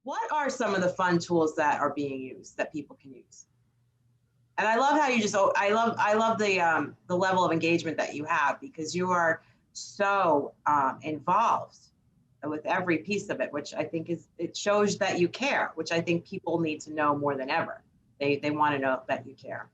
What are some of the fun tools that are being used that people can use? And I love how you just, oh, I love the level of engagement that you have because you are so involved with every piece of it, which I think is, it shows that you care, which I think people need to know more than ever. They want to know that you care.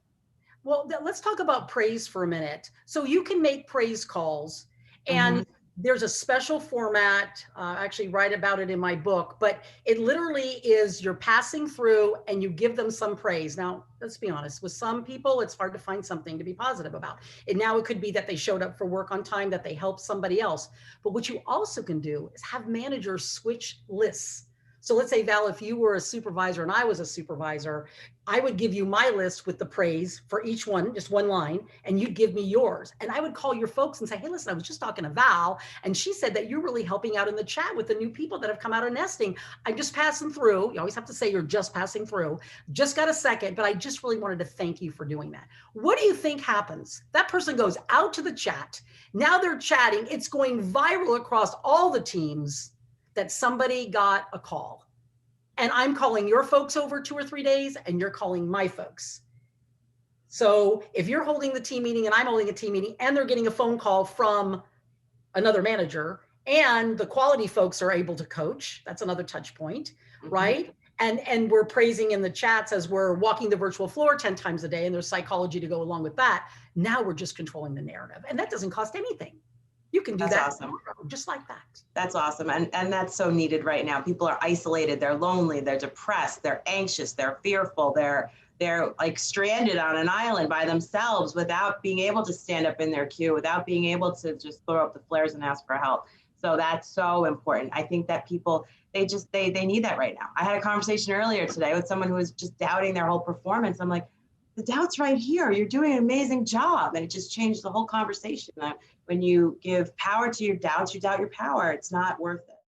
Well, let's talk about praise for a minute. So you can make praise calls, Hmm. and there's a special format. I actually write about it in my book, but it literally is you're passing through and you give them some praise. Now, let's be honest, with some people, it's hard to find something to be positive about. And now it could be that they showed up for work on time, that they helped somebody else. But what you also can do is have managers switch lists. So let's say, Val, if you were a supervisor and I was a supervisor, I would give you my list with the praise for each one, just one line, and you'd give me yours. And I would call your folks and say, hey, listen, I was just talking to Val, and she said that you're really helping out in the chat with the new people that have come out of nesting. I'm just passing through. You always have to say you're just passing through. Just got a second, but I just really wanted to thank you for doing that. What do you think happens? That person goes out to the chat. Now they're chatting. It's going viral across all the teams that somebody got a call, and I'm calling your folks over 2 or 3 days and you're calling my folks. So if you're holding the team meeting and I'm holding a team meeting and they're getting a phone call from another manager and the quality folks are able to coach, that's another touch point, Hmm. right? And we're praising in the chats as we're walking the virtual floor 10 times a day, and there's psychology to go along with that. Now we're just controlling the narrative, and that doesn't cost anything. You can do That's that awesome. tomorrow, just like that. That's awesome. And that's so needed right now. People are isolated, they're lonely, they're depressed, they're anxious, they're fearful, they're like stranded on an island by themselves without being able to stand up in their queue, without being able to just throw up the flares and ask for help. So that's so important. I think that people, they need that right now. I had a conversation earlier today with someone who was just doubting their whole performance. I'm like, the doubt's right here. You're doing an amazing job. And it just changed the whole conversation. When you give power to your doubts, you doubt your power. It's not worth it.